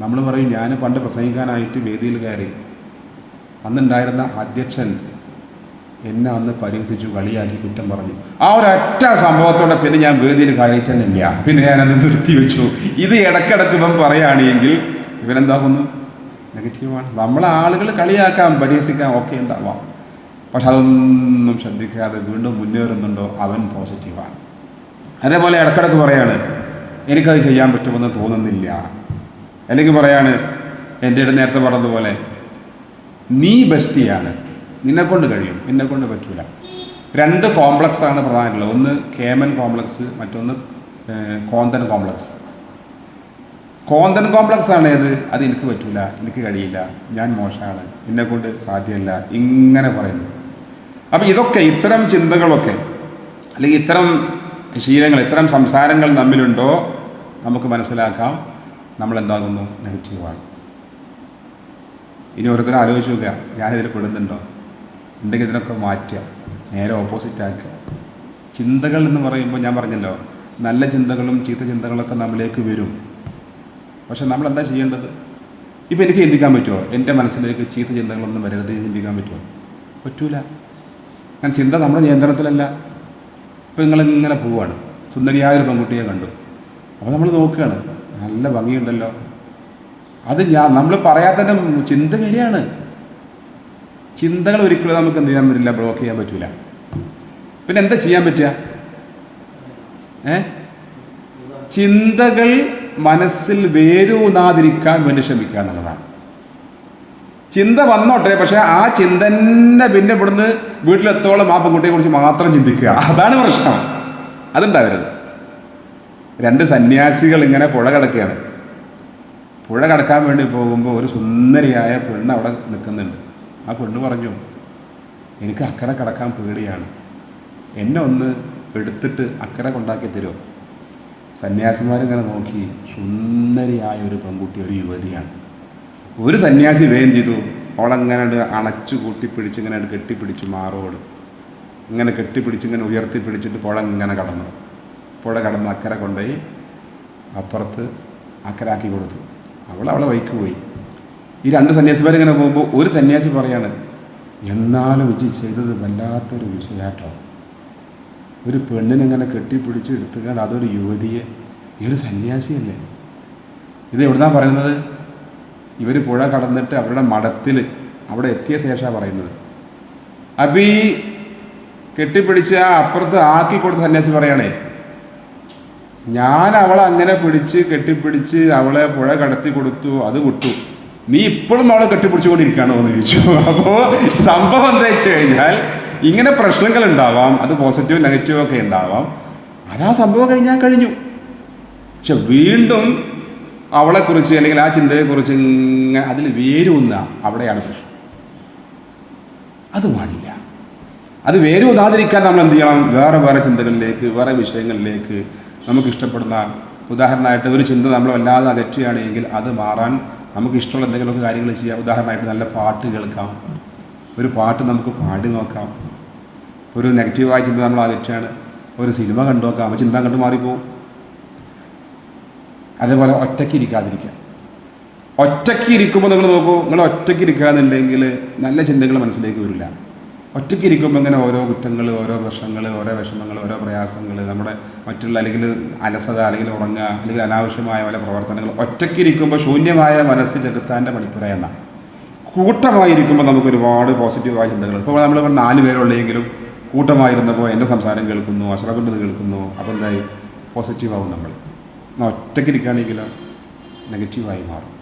S1: നമ്മൾ പറയും, ഞാൻ പണ്ട് പ്രസംഗിക്കാനായിട്ട് വേദിയിൽ കയറി, അന്നുണ്ടായിരുന്ന അധ്യക്ഷൻ എന്നെ അന്ന് പരിഹസിച്ചു, കളിയാക്കി, കുറ്റം പറഞ്ഞു. ആ ഒരൊറ്റ സംഭവത്തോടെ പിന്നെ ഞാൻ വേദിയിൽ കയറിയിട്ട് തന്നെ ഇല്ല, പിന്നെ ഞാനത് നിർത്തി വെച്ചു. ഇത് ഇടയ്ക്കിടയ്ക്ക് ഇവൻ പറയുകയാണെങ്കിൽ ഇവനെന്താകുന്നു? നെഗറ്റീവാണ്. നമ്മളെ ആളുകൾ കളിയാക്കാം, പരിഹസിക്കാം, ഒക്കെ ഉണ്ടാവാം. പക്ഷെ അതൊന്നും ശ്രദ്ധിക്കാതെ വീണ്ടും മുന്നേറുന്നുണ്ടോ അവൻ പോസിറ്റീവാണ്. അതേപോലെ ഇടക്കിടക്ക് പറയാണ് എനിക്കത് ചെയ്യാൻ പറ്റുമെന്ന് തോന്നുന്നില്ല. അല്ലെങ്കിൽ പറയാണ് എൻ്റെ ഇടം നേരത്തെ പറഞ്ഞതുപോലെ നീ ബെസ്റ്റിയാണ്, നിന്നെക്കൊണ്ട് കഴിയും, എന്നെക്കൊണ്ട് പറ്റൂല. 2 കോംപ്ലക്സാണ് പ്രധാനമുള്ളത്. ഒന്ന് കേമൻ കോംപ്ലക്സ്, മറ്റൊന്ന് കോന്തൻ കോംപ്ലക്സ്. കോന്തൻ കോംപ്ലക്സ് ആണ് ഏത്? അത് എനിക്ക് പറ്റൂല, എനിക്ക് കഴിയില്ല, ഞാൻ മോശമാണ്, എന്നെക്കൊണ്ട് സാധ്യമല്ല, ഇങ്ങനെ പറയുന്നു. അപ്പം ഇതൊക്കെ, ഇത്തരം ചിന്തകളൊക്കെ അല്ലെങ്കിൽ ഇത്തരം ശീലങ്ങൾ, ഇത്തരം സംസാരങ്ങൾ നമ്മിലുണ്ടോ നമുക്ക് മനസ്സിലാക്കാം നമ്മളെന്താകുന്നു, നെഗറ്റീവാണ്. ഇനി ഓരോരുത്തരും ആലോചിച്ച് നോക്കുക, ഞാനിതിൽ പെടുന്നുണ്ടോ, ഉണ്ടെങ്കിൽ ഇതിനൊക്കെ മാറ്റുക, നേരെ ഓപ്പോസിറ്റ് ആക്കുക. ചിന്തകൾ എന്ന് പറയുമ്പോൾ ഞാൻ പറഞ്ഞല്ലോ, നല്ല ചിന്തകളും ചീത്ത ചിന്തകളൊക്കെ നമ്മളിലേക്ക് വരും. പക്ഷെ നമ്മളെന്താ ചെയ്യേണ്ടത്? ഇപ്പം എനിക്ക് ചിന്തിക്കാൻ പറ്റുമോ എൻ്റെ മനസ്സിലേക്ക് ചീത്ത ചിന്തകളൊന്നും വരരുത് ചിന്തിക്കാൻ പറ്റുമോ? പറ്റൂല. ഞാൻ ചിന്ത നമ്മുടെ നിയന്ത്രണത്തിലല്ല. ഇപ്പം നിങ്ങളിങ്ങനെ പോവുകയാണ്, സുന്ദരിയായൊരു പെൺകുട്ടിയെ കണ്ടു, അപ്പോൾ നമ്മൾ നോക്കുകയാണ്, നല്ല ഭംഗിയുണ്ടല്ലോ, അത് നമ്മൾ പറയാത്തതിൻ്റെ ചിന്ത വരികയാണ്. ചിന്തകൾ ഒരിക്കലും നമുക്ക് എന്ത് ചെയ്യാൻ പറ്റില്ല, ബ്ലോക്ക് ചെയ്യാൻ പറ്റില്ല. പിന്നെ എന്താ ചെയ്യാൻ പറ്റുക? ചിന്തകൾ മനസ്സിൽ വേരൂന്നാതിരിക്കാൻ വേണ്ടി ശ്രമിക്കുക എന്നുള്ളതാണ്. ചിന്ത വന്നോട്ടെ, പക്ഷെ ആ ചിന്ത തന്നെ പിന്നെ ഇവിടുന്ന് വീട്ടിലെത്തോളം ആ പെൺകുട്ടിയെ കുറിച്ച് മാത്രം ചിന്തിക്കുക. അതാണ് പ്രശ്നം. അതുണ്ടാവരുത്. 2 സന്യാസികൾ ഇങ്ങനെ പുഴ കടക്കുകയാണ്. പുഴ കടക്കാൻ വേണ്ടി പോകുമ്പോൾ ഒരു സുന്ദരിയായ പെണ്ണ് അവിടെ നിൽക്കുന്നുണ്ട്. ആ പെണ്ണ് പറഞ്ഞു, എനിക്ക് അക്കരെ കടക്കാൻ പേടിയാണ്, എന്നെ ഒന്ന് എടുത്തിട്ട് അക്കരെ കൊണ്ടാക്കി തരുമോ? സന്യാസിമാരിങ്ങനെ നോക്കി, സുന്ദരിയായ ഒരു പെൺകുട്ടി, ഒരു യുവതിയാണ്. ഒരു സന്യാസി വേഗം ചെയ്തു, അവളങ്ങനെ അണച്ചു കൂട്ടിപ്പിടിച്ച് ഇങ്ങനെ കെട്ടിപ്പിടിച്ചു, മാറോട് ഇങ്ങനെ കെട്ടിപ്പിടിച്ച് ഇങ്ങനെ ഉയർത്തിപ്പിടിച്ചിട്ട് പുഴ ഇങ്ങനെ കടന്നു. പുഴ കടന്ന് അക്കരെ കൊണ്ടുപോയി അപ്പുറത്ത് അക്കരാക്കി കൊടുത്തു. അവളെ വഴിക്ക് പോയി. ഈ 2 സന്യാസിമാരിങ്ങനെ പോകുമ്പോൾ ഒരു സന്യാസി പറയാണ്, എന്നാലും ഇത് ചെയ്തത് വല്ലാത്തൊരു വിഷയാട്ടോ, ഒരു പെണ്ണിനിങ്ങനെ കെട്ടിപ്പിടിച്ച് എടുത്തുകൊണ്ട് അതൊരു യുവതിയെ, ഈ ഒരു സന്യാസിയല്ലേ? ഇത് എവിടുന്നാണ് പറയുന്നത്? ഇവർ പുഴ കടന്നിട്ട് അവരുടെ മഠത്തിൽ അവിടെ എത്തിയ ശേഷമാണ് പറയുന്നത്. അപ്പം ഈ കെട്ടിപ്പിടിച്ച് ആ അപ്പുറത്ത് ആക്കി കൊടുത്ത സന്യാസി പറയണേ, ഞാൻ അവളെ അങ്ങനെ പിടിച്ച് കെട്ടിപ്പിടിച്ച് അവളെ പുഴ കടത്തി കൊടുത്തു, അത് വിട്ടു, നീ ഇപ്പോഴും അവളെ കെട്ടിപ്പിടിച്ചുകൊണ്ടിരിക്കുകയാണോ എന്ന് ചോദിച്ചു. അപ്പോൾ സംഭവം എന്താ വെച്ച് കഴിഞ്ഞാൽ, ഇങ്ങനെ പ്രശ്നങ്ങൾ ഉണ്ടാവാം, അത് പോസിറ്റീവ് നെഗറ്റീവ് ഒക്കെ ഉണ്ടാവാം, അതാ സംഭവം കഴിഞ്ഞാൽ കഴിഞ്ഞു. പക്ഷെ വീണ്ടും അവളെക്കുറിച്ച് അല്ലെങ്കിൽ ആ ചിന്തയെക്കുറിച്ച് ഇങ്ങനെ അതിൽ വേരൂന്ന, അവിടെയാണ് പ്രശ്നം. അത് പാടില്ല. അത് വേരൂന്നാതിരിക്കാൻ നമ്മൾ എന്ത് ചെയ്യണം? വേറെ ചിന്തകളിലേക്ക്, വേറെ വിഷയങ്ങളിലേക്ക്, നമുക്ക് ഇഷ്ടപ്പെടുന്ന, ഉദാഹരണമായിട്ട് ഒരു ചിന്ത നമ്മൾ വല്ലാതെ അകറ്റുകയാണെങ്കിൽ അത് മാറാൻ നമുക്ക് ഇഷ്ടമുള്ള എന്തെങ്കിലുമൊക്കെ കാര്യങ്ങൾ ചെയ്യാം. ഉദാഹരണമായിട്ട് നല്ല പാട്ട് കേൾക്കാം, ഒരു പാട്ട് നമുക്ക് പാടി നോക്കാം. ഒരു നെഗറ്റീവായ ചിന്ത നമ്മൾ അകറ്റുകയാണ്, ഒരു സിനിമ കണ്ടു നോക്കാം, അപ്പോൾ ചിന്ത കണ്ടു മാറിപ്പോവും. അതേപോലെ ഒറ്റയ്ക്ക് ഇരിക്കാതിരിക്കുക. ഒറ്റയ്ക്ക് ഇരിക്കുമ്പോൾ നിങ്ങൾ നോക്കൂ, നിങ്ങൾ ഒറ്റയ്ക്ക് ഇരിക്കാന്നുണ്ടെങ്കിൽ നല്ല ചിന്തകൾ മനസ്സിലേക്ക് വരില്ല. ഒറ്റയ്ക്ക് ഇരിക്കുമ്പോൾ ഇങ്ങനെ ഓരോ കുറ്റങ്ങൾ, ഓരോ പ്രശ്നങ്ങൾ, ഓരോ വിഷമങ്ങൾ, ഓരോ പ്രയാസങ്ങൾ, നമ്മുടെ മറ്റുള്ള അല്ലെങ്കിൽ അലസത, അല്ലെങ്കിൽ ഉറങ്ങുക, അല്ലെങ്കിൽ അനാവശ്യമായ പല പ്രവർത്തനങ്ങൾ, ഒറ്റയ്ക്ക് ഇരിക്കുമ്പോൾ ശൂന്യമായ മനസ്സ് ചെകുത്താൻ്റെ പണിപ്പുരയെന്ന. കൂട്ടമായിരിക്കുമ്പോൾ നമുക്ക് ഒരുപാട് പോസിറ്റീവായ ചിന്തകൾ. ഇപ്പോൾ നമ്മളിപ്പോൾ 4 പേരുള്ളെങ്കിലും കൂട്ടമായിരുന്നപ്പോൾ എൻ്റെ സംസാരം കേൾക്കുന്നു, അശ്രബിൻ്റെത് കേൾക്കുന്നു, അപ്പോൾ എന്തായി? പോസിറ്റീവാകും നമ്മൾ. ഒറ്റയ്ക്ക് ഇരിക്കുകയാണെങ്കിലോ നെഗറ്റീവായി മാറും.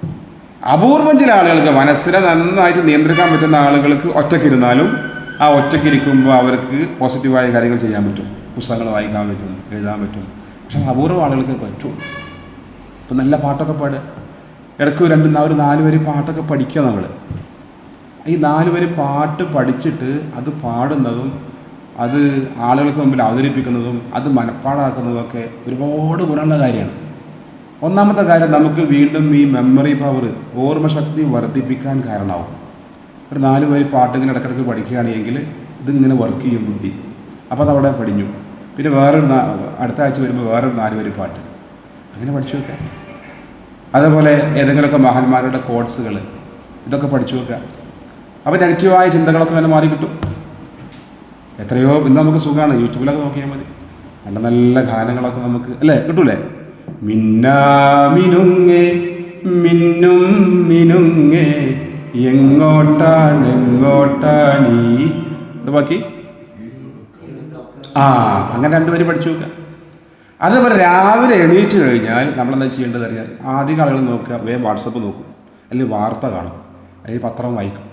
S1: അപൂർവം ചില ആളുകൾക്ക്, മനസ്സിനെ നന്നായിട്ട് നിയന്ത്രിക്കാൻ പറ്റുന്ന ആളുകൾക്ക് ഒറ്റയ്ക്കിരുന്നാലും ആ ഒറ്റയ്ക്കിരിക്കുമ്പോൾ അവർക്ക് പോസിറ്റീവായ കാര്യങ്ങൾ ചെയ്യാൻ പറ്റും, പുസ്തകങ്ങൾ വായിക്കാൻ പറ്റും, എഴുതാൻ പറ്റും. പക്ഷെ അപൂർവം ആളുകൾക്ക് പറ്റും. ഇപ്പം നല്ല പാട്ടൊക്കെ പാടുക, ഇടയ്ക്ക് ഒരു 4 വരി പാട്ടൊക്കെ പഠിക്കുക. നമ്മൾ ഈ 4 വരി പാട്ട് പഠിച്ചിട്ട് അത് പാടുന്നതും അത് ആളുകൾക്ക് മുമ്പിൽ അവതരിപ്പിക്കുന്നതും അത് മനപ്പാടാക്കുന്നതൊക്കെ ഒരുപാട് ഗുണമുള്ള കാര്യമാണ്. ഒന്നാമത്തെ കാര്യം, നമുക്ക് വീണ്ടും ഈ മെമ്മറി പവർ, ഓർമ്മശക്തി വർദ്ധിപ്പിക്കാൻ കാരണമാവും. ഒരു 4 വരി പാട്ട് ഇങ്ങനെ ഇടയ്ക്കിടയ്ക്ക് പഠിക്കുകയാണെങ്കിൽ ഇതിങ്ങനെ വർക്ക് ചെയ്യും ബുദ്ധി. അപ്പോൾ അതവിടെ പഠിഞ്ഞു. പിന്നെ അടുത്ത ആഴ്ച വരുമ്പോൾ വേറൊരു 4 വരി പാട്ട് അങ്ങനെ പഠിച്ചു വെക്കുക. അതേപോലെ ഏതെങ്കിലുമൊക്കെ മഹാന്മാരുടെ കോഡ്സുകൾ, ഇതൊക്കെ പഠിച്ചു വെക്കുക. അപ്പോൾ നെഗറ്റീവായ ചിന്തകളൊക്കെ അങ്ങനെ മാറി കിട്ടും. എത്രയോ ഇന്ന് നമുക്ക് സുഖമാണ്, യൂട്യൂബിലൊക്കെ നോക്കിയാൽ മതി, നല്ല നല്ല ഗാനങ്ങളൊക്കെ നമുക്ക് അല്ലേ കിട്ടൂലേ? മിന്നാമിനുങ്ങേ മിന്നും മിനുങ്ങേ എങ്ങോട്ടാണ് ഇത് ബാക്കി അങ്ങനെ രണ്ടുപേരും പഠിച്ചു നോക്കുക. അതേപോലെ രാവിലെ എണീറ്റ് കഴിഞ്ഞാൽ നമ്മളെന്താ ചെയ്യേണ്ടത് അറിയാം? ആദ്യം ആളുകൾ നോക്കുക, വേഗം വാട്സപ്പ് നോക്കും, അല്ലെങ്കിൽ വാർത്ത കാണും, അല്ലെങ്കിൽ പത്രം വായിക്കും.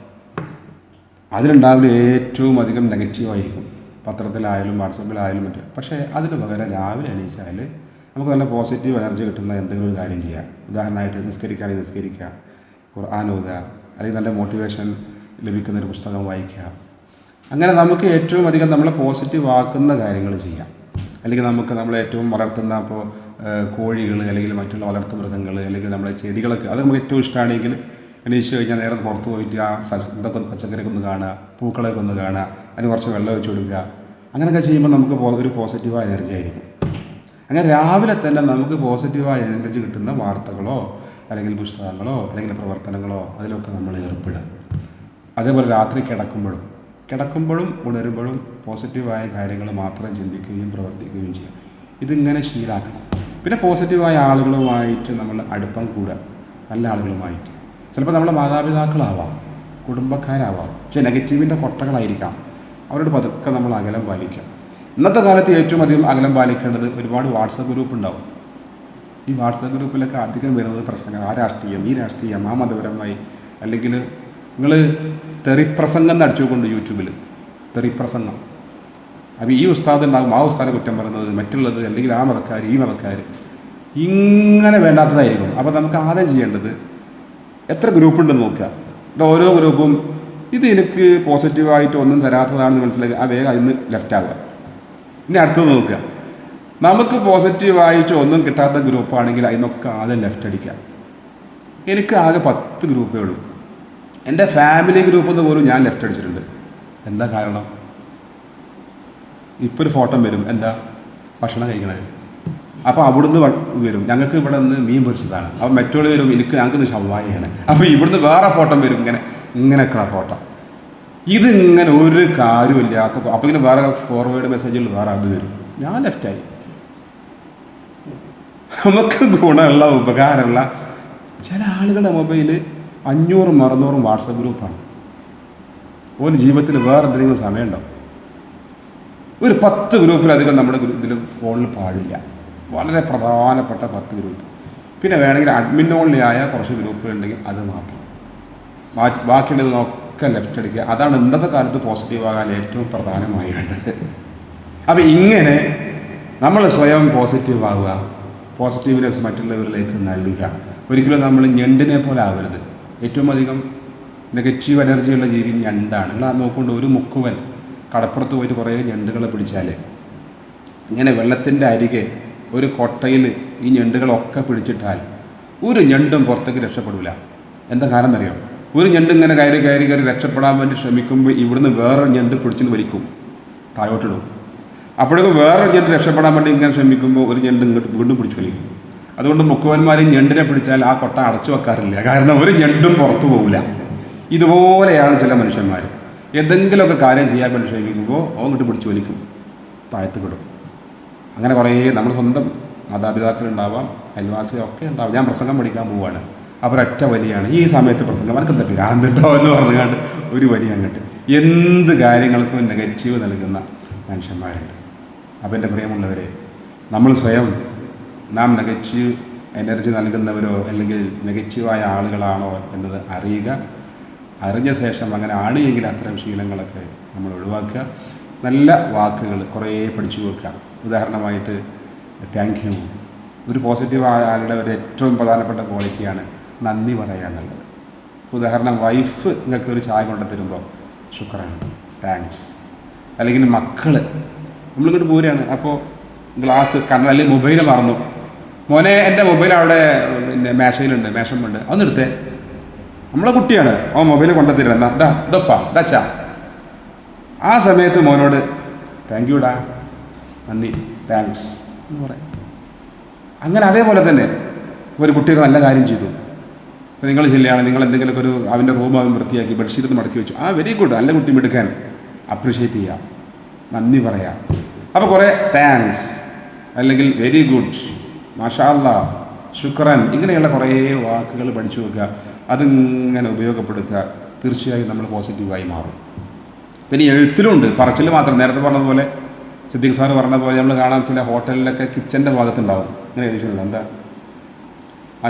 S1: അതിലുണ്ടാവില്ല ഏറ്റവും അധികം നെഗറ്റീവായിരിക്കും, പത്രത്തിലായാലും വാട്സപ്പിലായാലും മറ്റും. പക്ഷേ അതിന് പകരം രാവിലെ എണീച്ചാൽ നമുക്ക് നല്ല പോസിറ്റീവ് എനർജി കിട്ടുന്ന എന്തെങ്കിലും ഒരു കാര്യം ചെയ്യാം. ഉദാഹരണമായിട്ട് നിസ്കരിക്കുകയാണെങ്കിൽ നിസ്കരിക്കുക, ഖുർആൻ ഓതുക, അല്ലെങ്കിൽ നല്ല മോട്ടിവേഷൻ ലഭിക്കുന്നൊരു പുസ്തകം വായിക്കുക. അങ്ങനെ നമുക്ക് ഏറ്റവും അധികം നമ്മളെ പോസിറ്റീവ് ആക്കുന്ന കാര്യങ്ങൾ ചെയ്യാം. അല്ലെങ്കിൽ നമുക്ക് നമ്മളെ ഏറ്റവും വളർത്തുന്ന ഇപ്പോൾ കോഴികൾ, അല്ലെങ്കിൽ മറ്റുള്ള വളർത്തു മൃഗങ്ങൾ, അല്ലെങ്കിൽ നമ്മളെ ചെടികളൊക്കെ, അത് നമുക്ക് ഏറ്റവും ഇഷ്ടമാണെങ്കിൽ എണീച്ച് കഴിഞ്ഞാൽ നേരെ പുറത്ത് പോയിട്ട് ആ ഇതൊക്കെ പച്ചക്കറിയൊക്കെ ഒന്ന് കാണുക, പൂക്കളൊക്കെ ഒന്ന് കാണുക, അതിന് കുറച്ച് വെള്ളം ഒഴിച്ച് കൊടുക്കുക. അങ്ങനെയൊക്കെ ചെയ്യുമ്പോൾ നമുക്ക് ഒരു പോസിറ്റീവായ എനർജി ആയിരിക്കും. അങ്ങനെ രാവിലെ തന്നെ നമുക്ക് പോസിറ്റീവായ എനർജി കിട്ടുന്ന വാർത്തകളോ അല്ലെങ്കിൽ പുസ്തകങ്ങളോ അല്ലെങ്കിൽ പ്രവർത്തനങ്ങളോ അതിലൊക്കെ നമ്മൾ ഏർപ്പെടുക. അതേപോലെ രാത്രി കിടക്കുമ്പോഴും ഉണരുമ്പോഴും പോസിറ്റീവായ കാര്യങ്ങൾ മാത്രം ചിന്തിക്കുകയും പ്രവർത്തിക്കുകയും ചെയ്യാം. ഇതിങ്ങനെ ശീലാക്കണം. പിന്നെ പോസിറ്റീവായ ആളുകളുമായിട്ട് നമ്മൾ അടുപ്പം കൂടുക, നല്ല ആളുകളുമായിട്ട്. ചിലപ്പോൾ നമ്മളെ മാതാപിതാക്കളാവാം, കുടുംബക്കാരാവാം, പക്ഷേ നെഗറ്റീവിൻ്റെ കൊട്ടകളായിരിക്കാം. അവരോട് പതുക്കെ നമ്മൾ അകലം പാലിക്കാം. ഇന്നത്തെ കാലത്ത് ഏറ്റവും അധികം അകലം പാലിക്കേണ്ടത് ഒരുപാട് വാട്സപ്പ് ഗ്രൂപ്പ് ഉണ്ടാവും. ഈ വാട്സപ്പ് ഗ്രൂപ്പിലൊക്കെ അധികം വരുന്നത് പ്രശ്നങ്ങൾ, ആ രാഷ്ട്രീയം, ഈ രാഷ്ട്രീയം, ആ മതപരമായി, അല്ലെങ്കിൽ നിങ്ങൾ തെറിപ്രസംഗം അടിച്ചുകൊണ്ട് യൂട്യൂബിൽ തെറിപ്രസംഗം. അപ്പോൾ ഈ ഉസ്താദ് ഉണ്ടാകും, ആ ഉസ്താദിനെ കുറ്റം പറയുന്നത്, മറ്റുള്ളത്, അല്ലെങ്കിൽ ആ മതക്കാർ, ഈ മതക്കാർ, ഇങ്ങനെ വേണ്ടാത്തതായിരിക്കും. അപ്പോൾ നമുക്ക് ആദ്യം ചെയ്യേണ്ടത് എത്ര ഗ്രൂപ്പുണ്ടെന്ന് നോക്കുക. ഓരോ ഗ്രൂപ്പും ഇത് എനിക്ക് പോസിറ്റീവായിട്ട് ഒന്നും തരാത്തതാണെന്ന് മനസ്സിലാക്കി ആ വേഗം അതിന് ലെഫ്റ്റ് ആവുക. ഇനി അടുത്തത് നോക്കുക, നമുക്ക് പോസിറ്റീവായിട്ട് ഒന്നും കിട്ടാത്ത ഗ്രൂപ്പാണെങ്കിൽ അതിനൊക്കെ ആദ്യം ലെഫ്റ്റ് അടിക്കുക. എനിക്ക് ആകെ 10 ഗ്രൂപ്പേ ഉള്ളൂ. എൻ്റെ ഫാമിലി ഗ്രൂപ്പെന്ന് പോലും ഞാൻ ലെഫ്റ്റ് അടിച്ചിട്ടുണ്ട്. എന്താ കാരണം? ഇപ്പോൾ ഒരു ഫോട്ടോ വരും, എന്താ ഭക്ഷണം കഴിക്കണത്. അപ്പോൾ അവിടുന്ന് വരും, ഞങ്ങൾക്ക് ഇവിടെ നിന്ന് മീൻ പൊരിച്ചതാണ്. അപ്പോൾ മറ്റുള്ള വരും, ഞങ്ങൾക്ക് ഷവായിയാണ്. അപ്പോൾ ഇവിടുന്ന് വേറെ ഫോട്ടോ വരും, ഇങ്ങനെയൊക്കെയാണ് ഫോട്ടോ. ഇതിങ്ങനെ ഒരു കാര്യമില്ലാത്ത. അപ്പോൾ ഇങ്ങനെ വേറെ ഫോർവേഡ് മെസ്സേജുകൾ വേറെ അത് വരും. ഞാൻ ലെഫ്റ്റായി. നമുക്ക് ഗുണമുള്ള ഉപകാരമുള്ള ചില ആളുകളുടെ മൊബൈൽ 500-600 വാട്സപ്പ് ഗ്രൂപ്പാണ്. ഒരു ജീവിതത്തിൽ വേറെ എന്തെങ്കിലും സമയമുണ്ടാവും. ഒരു 10 ഗ്രൂപ്പിലധികം നമ്മുടെ ഇതിൽ ഫോണിൽ പാടില്ല. വളരെ പ്രധാനപ്പെട്ട 10 ഗ്രൂപ്പ്. പിന്നെ വേണമെങ്കിൽ അഡ്മിൻ ഓൺലി ആയ കുറച്ച് ഗ്രൂപ്പുകളുണ്ടെങ്കിൽ അത് മാത്രം. ബാക്കിയുള്ളതൊക്കെ ലെഫ്റ്റ് അടിക്കുക. അതാണ് ഇന്നത്തെ കാലത്ത് പോസിറ്റീവാകാൻ ഏറ്റവും പ്രധാനമായി വേണ്ടത്. അപ്പോൾ ഇങ്ങനെ നമ്മൾ സ്വയം പോസിറ്റീവ് ആവുക, പോസിറ്റീവ്നെസ് മറ്റുള്ളവരിലേക്ക് നൽകുക. ഒരിക്കലും നമ്മൾ ഞണ്ടിനെ പോലെ ആവരുത്. ഏറ്റവും അധികം നെഗറ്റീവ് എനർജിയുള്ള ജീവി ഞണ്ടാണ്. നിങ്ങൾ ആ നോക്കൊണ്ട് ഒരു മുക്കുവൻ കടപ്പുറത്ത് പോയിട്ട് കുറേ ഞണ്ടുകളെ പിടിച്ചാൽ ഇങ്ങനെ വെള്ളത്തിൻ്റെ അരികെ ഒരു കൊട്ടയിൽ ഈ ഞണ്ടുകളൊക്കെ പിടിച്ചിട്ടാൽ ഒരു ഞണ്ടും പുറത്തേക്ക് രക്ഷപ്പെടില്ല. എന്താ കാരണം എന്നറിയാം? ഒരു ഞണ്ട് ഇങ്ങനെ കയറി രക്ഷപ്പെടാൻ വേണ്ടി ശ്രമിക്കുമ്പോൾ ഇവിടുന്ന് വേറൊരു ഞണ്ട് പിടിച്ചിട്ട് വലിക്കും, താഴോട്ടിടും. അപ്പോഴേക്കും വേറൊരു ഞണ്ട് രക്ഷപ്പെടാൻ വേണ്ടി ഇങ്ങനെ ശ്രമിക്കുമ്പോൾ ഒരു ഞണ്ട് ഇങ്ങോട്ട് വീണ്ടും പിടിച്ച് വലിക്കും. അതുകൊണ്ട് മുക്കുവന്മാരെയും ഞണ്ടിനെ പിടിച്ചാൽ ആ കൊട്ട അടച്ചു വെക്കാറില്ല. കാരണം ഒരു ഞണ്ടും പുറത്തു പോകില്ല. ഇതുപോലെയാണ് ചില മനുഷ്യന്മാർ. എന്തെങ്കിലുമൊക്കെ കാര്യം ചെയ്യാൻ വേണ്ടി ശ്രമിക്കുമ്പോൾ അങ്ങോട്ട് പിടിച്ച് വലിക്കും, താഴത്ത് വിടും. അങ്ങനെ കുറേ നമ്മൾ സ്വന്തം മാതാപിതാക്കളുണ്ടാവാം, അയൽവാസികളൊക്കെ ഉണ്ടാവാം. ഞാൻ പ്രസംഗം പഠിക്കാൻ പോവുകയാണ്, അപ്പോൾ ഒറ്റ വലിയാണ്. ഈ സമയത്ത് പ്രസംഗം എനിക്കെന്താ പിരാന്തട്ടോ എന്ന് പറഞ്ഞുകൊണ്ട് ഒരു വലിയ അങ്ങോട്ട്. എന്ത് കാര്യങ്ങൾക്കും നെഗറ്റീവ് നൽകുന്ന മനുഷ്യന്മാരുണ്ട്. അപ്പോൾ എൻ്റെ പ്രിയമുള്ളവരെ, നമ്മൾ സ്വയം നാം നെഗറ്റീവ് എനർജി നൽകുന്നവരോ അല്ലെങ്കിൽ നെഗറ്റീവായ ആളുകളാണോ എന്നത് അറിയുക. അറിഞ്ഞ ശേഷം അങ്ങനെ ആണ് എങ്കിൽ അത്തരം ശീലങ്ങളൊക്കെ നമ്മൾ ഒഴിവാക്കുക. നല്ല വാക്കുകൾ കുറേ പഠിച്ചു വെക്കുക. ഉദാഹരണമായിട്ട് താങ്ക് യു. ഒരു പോസിറ്റീവായ ആളുടെ ഒരു ഏറ്റവും പ്രധാനപ്പെട്ട ക്വാളിറ്റിയാണ് നന്ദി പറയുക എന്നുള്ളത്. ഉദാഹരണം, വൈഫ് നിങ്ങൾക്ക് ഒരു ചായ കൊണ്ടു തരുമ്പോൾ ശുക്രാൻ, താങ്ക്സ്. അല്ലെങ്കിൽ മക്കൾ നമ്മളിങ്ങോട്ട് പോരുകയാണ്, അപ്പോൾ ഗ്ലാസ് അല്ലെങ്കിൽ മൊബൈൽ മറന്നു, മോനെ എൻ്റെ മൊബൈൽ അവിടെ മേശയിലുണ്ട്, മേശമുണ്ട്, അതൊന്ന് എടുത്തേ. നമ്മളെ കുട്ടിയാണ്, അവൻ മൊബൈൽ കൊണ്ടുത്തരും, എന്നാ ഇതപ്പാ ഇതാച്ചാ. ആ സമയത്ത് മോനോട് താങ്ക് യുടാ, നന്ദി, താങ്ക്സ് എന്ന് പറയാം. അങ്ങനെ അതേപോലെ തന്നെ ഒരു കുട്ടിയുടെ നല്ല കാര്യം ചെയ്തു, അപ്പോൾ നിങ്ങൾ ശരിയാണ്, നിങ്ങൾ എന്തെങ്കിലുമൊക്കെ ഒരു അവൻ്റെ റൂം അവൻ വൃത്തിയാക്കി ബെഡ്ഷീറ്റ് മടക്കി വെച്ചു, ആ വെരി ഗുഡ്, നല്ല കുട്ടി എടുക്കാൻ അപ്രിഷ്യേറ്റ് ചെയ്യാം, നന്ദി പറയാം. അപ്പോൾ കുറേ താങ്ക്സ് അല്ലെങ്കിൽ വെരി ഗുഡ്, മാഷാ അല്ലാ, ശുക്രൻ, ഇങ്ങനെയുള്ള കുറേ വാക്കുകൾ പഠിച്ചു വെക്കുക, അതിങ്ങനെ ഉപയോഗപ്പെടുത്തുക. തീർച്ചയായും നമ്മൾ പോസിറ്റീവായി മാറും. പിന്നെ എഴുത്തിലുണ്ട്, പറച്ചിൽ മാത്രം. നേരത്തെ പറഞ്ഞതുപോലെ സിദ്ദീഖ് സാറ് പറഞ്ഞ പോലെ നമ്മൾ കാണാം, ചില ഹോട്ടലിലൊക്കെ കിച്ചൻ്റെ ഭാഗത്തുണ്ടാവും ഇങ്ങനെ എഴുതിയിട്ടുണ്ട്, എന്താ,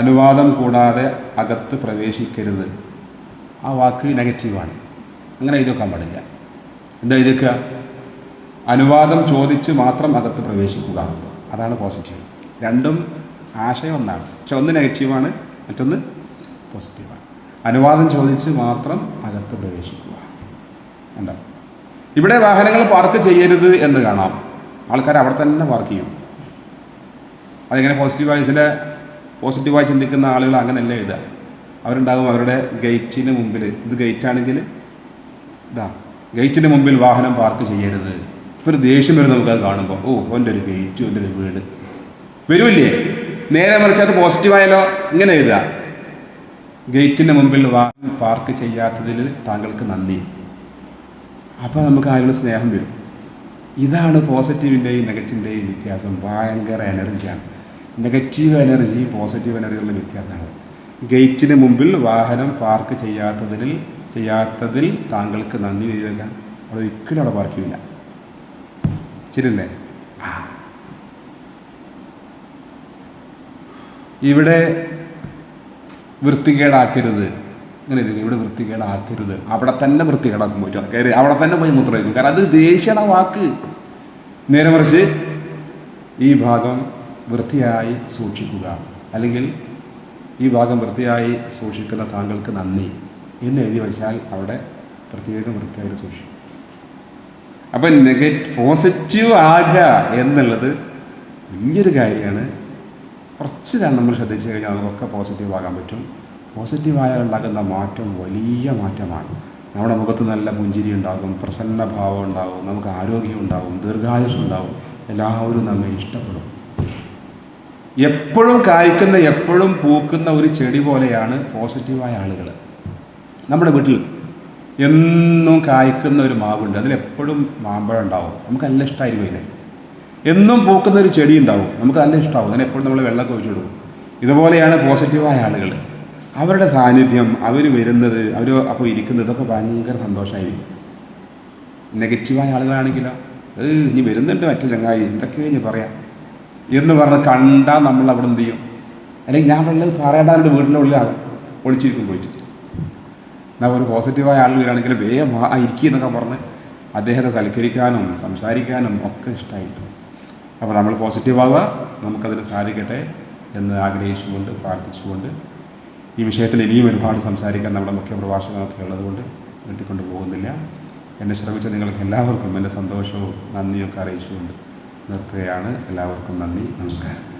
S1: അനുവാദം കൂടാതെ അകത്ത് പ്രവേശിക്കരുത്. ആ വാക്ക് നെഗറ്റീവാണ്, അങ്ങനെ എഴുതി വെക്കാൻ പാടില്ല. എന്താ എഴുതി വെക്കുക? അനുവാദം ചോദിച്ച് മാത്രം അകത്ത് പ്രവേശിക്കുക, അതാണ് പോസിറ്റീവ്. രണ്ടും ആശയം ഒന്നാണ്, പക്ഷെ ഒന്ന് നെഗറ്റീവാണ്, മറ്റൊന്ന് പോസിറ്റീവാണ്. അനുവാദം ചോദിച്ച് മാത്രം അകത്ത് പ്രവേശിക്കുക. എന്താ, ഇവിടെ വാഹനങ്ങൾ പാർക്ക് ചെയ്യരുത് എന്ന് കാണാം, ആൾക്കാർ അവിടെ തന്നെ പാർക്ക് ചെയ്യും. അതിങ്ങനെ പോസിറ്റീവായി ചിന്തിക്കുന്ന ആളുകൾ അങ്ങനെയല്ല എഴുതുക. അവരുണ്ടാകും അവരുടെ ഗേറ്റിന് മുമ്പിൽ, ഇത് ഗേറ്റാണെങ്കിൽ ഇതാ ഗേറ്റിന് മുമ്പിൽ വാഹനം പാർക്ക് ചെയ്യരുത്. ഇപ്പോൾ ഒരു ദേഷ്യം വരും നമുക്കത് കാണുമ്പോൾ, ഓ എൻ്റെ ഒരു ഗേറ്റ്, എൻ്റെ ഒരു വീട് വരില്ലേ. നേരെ മറിച്ച് അത് പോസിറ്റീവായാലോ, ഇങ്ങനെ എഴുതുക, ഗേറ്റിന് മുമ്പിൽ വാഹനം പാർക്ക് ചെയ്യാത്തതിൽ താങ്കൾക്ക് നന്ദി. അപ്പോൾ നമുക്ക് അതിനുള്ള സ്നേഹം വരും. ഇതാണ് പോസിറ്റീവിൻ്റെയും നെഗറ്റീവിൻ്റെയും വ്യത്യാസം. ഭയങ്കര എനർജിയാണ്. നെഗറ്റീവ് എനർജി പോസിറ്റീവ് എനർജിയുള്ള വ്യത്യാസമാണ്. ഗേറ്റിന് മുമ്പിൽ വാഹനം പാർക്ക് ചെയ്യാത്തതിൽ താങ്കൾക്ക് നന്ദി ചെയ്തേക്കാൻ അവിടെ ഒരിക്കലും അവിടെ പാർക്ക് ചെയ്യില്ല. ശരിയല്ലേ? ഇവിടെ വൃത്തികേടാക്കരുത്, ഇങ്ങനെ ഇവിടെ വൃത്തികേടാക്കരുത്, അവിടെ തന്നെ വൃത്തികേടാക്കും പോയിട്ട് കയറി അവിടെ തന്നെ പോയി മൂത്രം വയ്ക്കും. കാരണം അത് ദേഷ്യമാണ് വാക്ക്. നേരെ മറിച്ച് ഈ ഭാഗം വൃത്തിയായി സൂക്ഷിക്കുക, അല്ലെങ്കിൽ ഈ ഭാഗം വൃത്തിയായി സൂക്ഷിക്കുന്ന താങ്കൾക്ക് നന്ദി എന്ന് എഴുതി വെച്ചാൽ അവിടെ പ്രത്യേകം വൃത്തിയായി സൂക്ഷിക്കും. അപ്പം പോസിറ്റീവ് ആകുക എന്നുള്ളത് വലിയൊരു കാര്യമാണ്. കുറച്ച് നമ്മൾ ശ്രദ്ധിച്ചു കഴിഞ്ഞാൽ നമുക്കൊക്കെ പോസിറ്റീവ് ആകാൻ പറ്റും. പോസിറ്റീവായാലുണ്ടാകുന്ന മാറ്റം വലിയ മാറ്റമാണ്. നമ്മുടെ മുഖത്ത് നല്ല പുഞ്ചിരി ഉണ്ടാകും, പ്രസന്ന ഭാവം ഉണ്ടാകും, നമുക്ക് ആരോഗ്യം ഉണ്ടാകും, ദീർഘായുസ് ഉണ്ടാകും, എല്ലാവരും നമ്മെ ഇഷ്ടപ്പെടും. എപ്പോഴും കായ്ക്കുന്ന, എപ്പോഴും പൂക്കുന്ന ഒരു ചെടി പോലെയാണ് പോസിറ്റീവായ ആളുകൾ. നമ്മുടെ വീട്ടിൽ എന്നും കായ്ക്കുന്ന ഒരു മാവുണ്ട്, അതിലെപ്പോഴും മാമ്പഴം ഉണ്ടാവും, നമുക്ക് നല്ല ഇഷ്ടമായിരിക്കും. അതിനെ എന്നും പൂക്കുന്ന ഒരു ചെടി ഉണ്ടാവും, നമുക്ക് നല്ല ഇഷ്ടമാവും, അതിനെപ്പോഴും നമ്മൾ വെള്ളമൊക്കെ ഒഴിച്ചു കൊടുക്കും. ഇതുപോലെയാണ് പോസിറ്റീവായ ആളുകൾ. അവരുടെ സാന്നിധ്യം, അവർ വരുന്നത്, അവർ അപ്പോൾ ഇരിക്കുന്നത്, ഇതൊക്കെ ഭയങ്കര സന്തോഷമായിരിക്കും. നെഗറ്റീവായ ആളുകളാണെങ്കിലോ, ഇനി വരുന്നുണ്ട് മറ്റേ ചങ്ങായി, എന്തൊക്കെയോ ഇനി പറയാം എന്ന് പറഞ്ഞ് കണ്ടാൽ നമ്മൾ അവിടെ എന്ത് ചെയ്യും? അല്ലെങ്കിൽ ഞാൻ വെള്ളം പറയേണ്ട വീട്ടിലുള്ള ഒളിച്ചിരിക്കും പോയിട്ട്. എന്നാൽ ഒരു പോസിറ്റീവായ ആൾ വരികയാണെങ്കിൽ വേഗം ഇരിക്കുക എന്നൊക്കെ പറഞ്ഞ് അദ്ദേഹത്തെ സൽക്കരിക്കാനും സംസാരിക്കാനും ഒക്കെ ഇഷ്ടമായിരിക്കും. അപ്പോൾ നമ്മൾ പോസിറ്റീവാവുക, നമുക്കതിന് സാധിക്കട്ടെ എന്ന് ആഗ്രഹിച്ചുകൊണ്ട് പ്രാർത്ഥിച്ചുകൊണ്ട്, ഈ വിഷയത്തിൽ ഇനിയും ഒരുപാട് സംസാരിക്കാൻ നമ്മുടെ മുഖ്യ പ്രഭാഷകനൊക്കെ ഉള്ളതുകൊണ്ട് നീട്ടിക്കൊണ്ട് പോകുന്നില്ല. എന്നെ ശ്രമിച്ച നിങ്ങൾക്ക് എല്ലാവർക്കും എൻ്റെ സന്തോഷവും നന്ദിയൊക്കെ അറിയിച്ചുകൊണ്ട് നിർത്തുകയാണ്. എല്ലാവർക്കും നന്ദി, നമസ്കാരം.